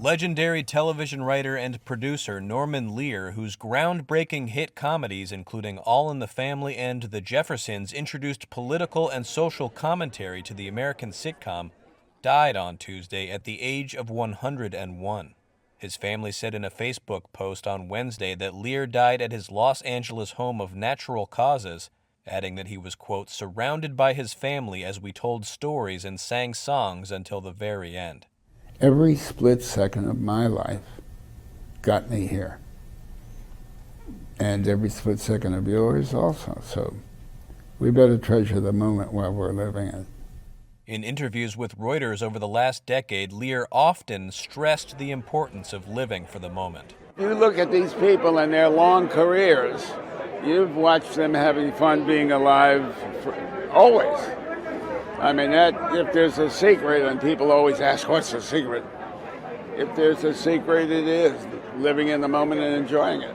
Legendary television writer and producer Norman Lear, whose groundbreaking hit comedies including All in the Family and The Jeffersons introduced political and social commentary to the American sitcom, died on Tuesday at the age of 101. His family said in a Facebook post on Wednesday that Lear died at his Los Angeles home of natural causes, adding that he was, quote, surrounded by his family as we told stories and sang songs until the very end. Every split second of my life got me here. And every split second of yours also. So we better treasure the moment while we're living it. In interviews with Reuters over the last decade, Lear often stressed the importance of living for the moment. You look at these people and their long careers, you've watched them having fun being alive always. I mean, if there's a secret, and people always ask, what's the secret? If there's a secret, it is living in the moment and enjoying it.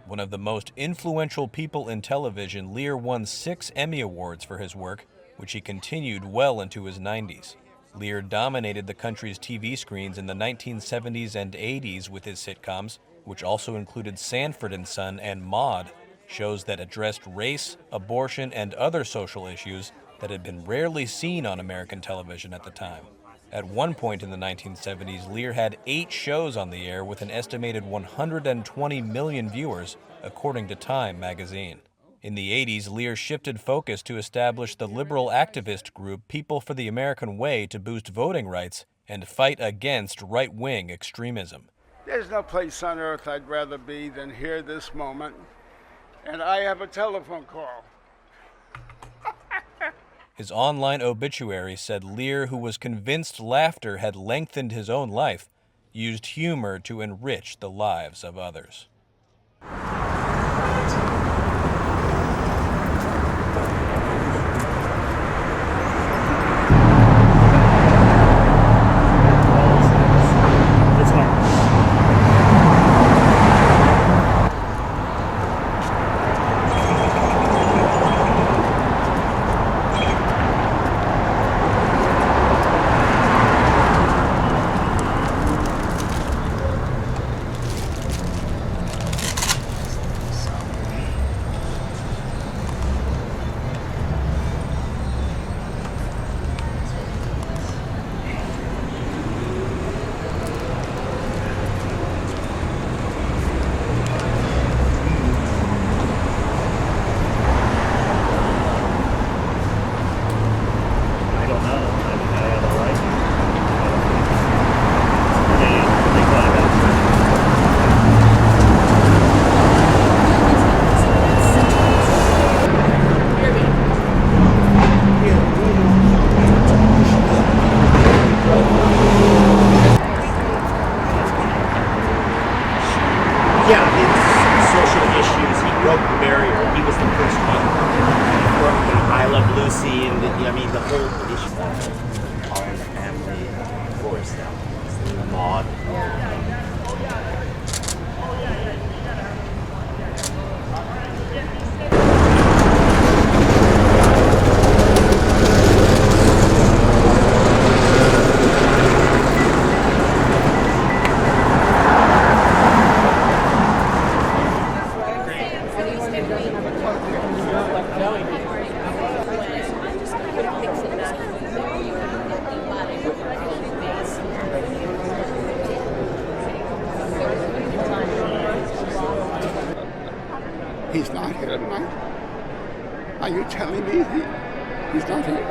One of the most influential people in television, Lear won 6 Emmy Awards for his work, which he continued well into his 90s. Lear dominated the country's TV screens in the 1970s and 80s with his sitcoms, which also included Sanford and Son and Maude, shows that addressed race, abortion, and other social issues that had been rarely seen on American television at the time. At one point in the 1970s, Lear had 8 shows on the air with an estimated 120 million viewers, according to Time magazine. In the 80s, Lear shifted focus to establish the liberal activist group People for the American Way to boost voting rights and fight against right-wing extremism. There's no place on earth I'd rather be than here this moment, and I have a telephone call. His online obituary said Lear, who was convinced laughter had lengthened his own life, used humor to enrich the lives of others. Yeah, his social issues, he broke the barrier. He was the first one from I Love Lucy and the whole issue. All in the Family, of course, Maude. He's not here tonight? Are you telling me he's not here?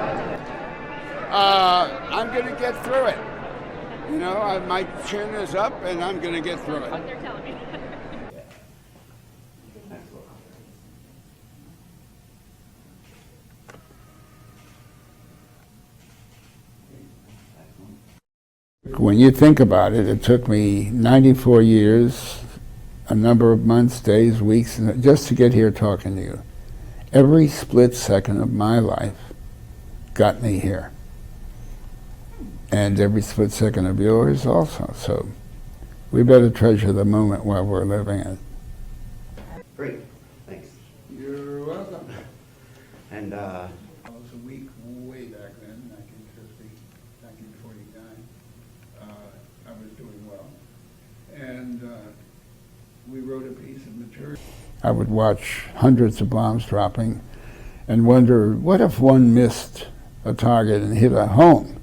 I'm going to get through it. You know, my chin is up and I'm going to get through it. They're telling me. When you think about it, it took me 94 years, a number of months, days, weeks, just to get here talking to you. Every split second of my life got me here. And every split second of yours also. So we better treasure the moment while we're living it. Great, thanks. You're welcome. And I was a week way back then, 1950, 1949. I was doing well. wrote a piece of material. I would watch hundreds of bombs dropping and wonder, what if one missed a target and hit a home?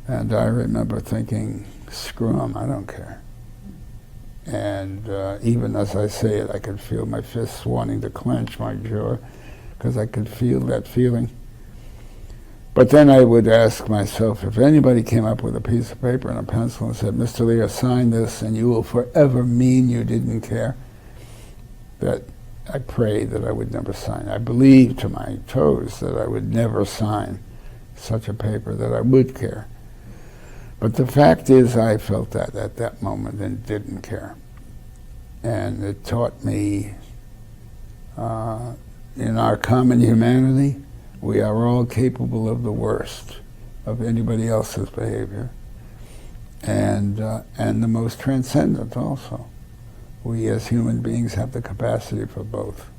And I remember thinking, screw 'em, I don't care. And even as I say it, I could feel my fists wanting to clench my jaw, because I could feel that feeling. But then I would ask myself, if anybody came up with a piece of paper and a pencil and said, Mr. Lear, sign this and you will forever mean you didn't care, that I prayed that I would never sign. I believed to my toes that I would never sign such a paper, that I would care. But the fact is, I felt that at that moment and didn't care. And it taught me, in our common humanity, we are all capable of the worst of anybody else's behavior, and the most transcendent also. We as human beings have the capacity for both.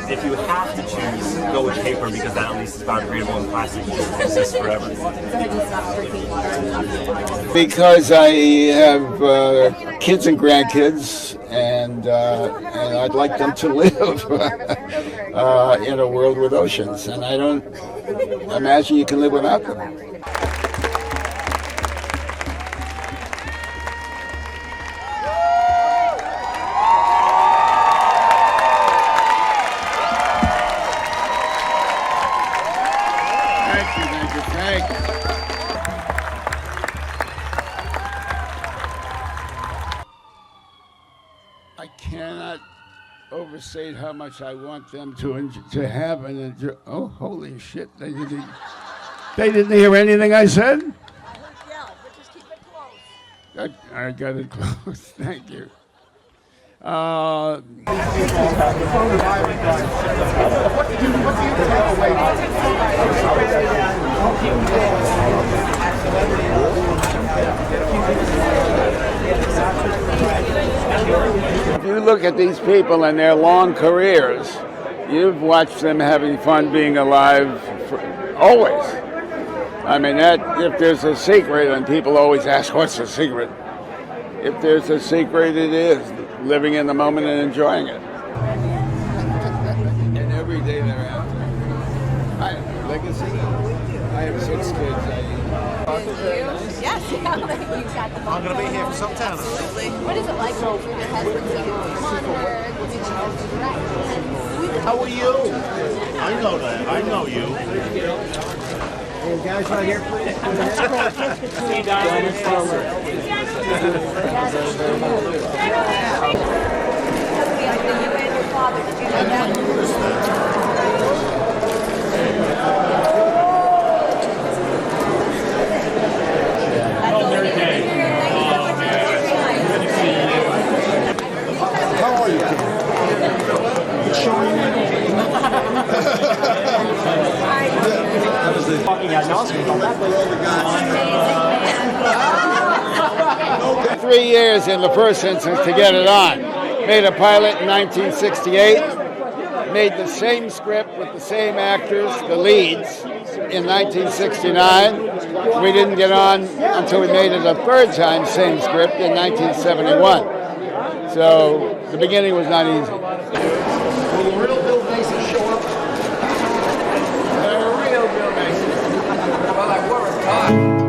If you have to choose, go with paper because that at least is biodegradable and plastic will exist forever. Because I have kids and grandkids, and I'd like them to live in a world with oceans, and I don't imagine you can live without them. I cannot overstate how much I want them to have and enjoy. Oh, holy shit! They didn't hear anything I said. Yeah, but just keep it close. I got it close. Thank you. If you look at these people and their long careers, you've watched them having fun being alive always. I mean, if there's a secret, and people always ask, what's the secret? If there's a secret, it is living in the moment and enjoying it. And every day thereafter. I have legacy. I have 6 kids. Yes, you've got the I'm going to be here for some time. Absolutely. What is it like for your husband to come on board? How are you? I know that. I know you. Hey, guys, right here, please. See you How are you, kid? It's showing you. Walking out now. 3 years in the first instance to get it on. Made a pilot in 1968. Made the same script with the same actors, the leads, in 1969. We didn't get on until we made it a third time, same script, in 1971. So the beginning was not easy. Will the real Bill Mason show up? The real Bill Mason. Well, I wore a tie.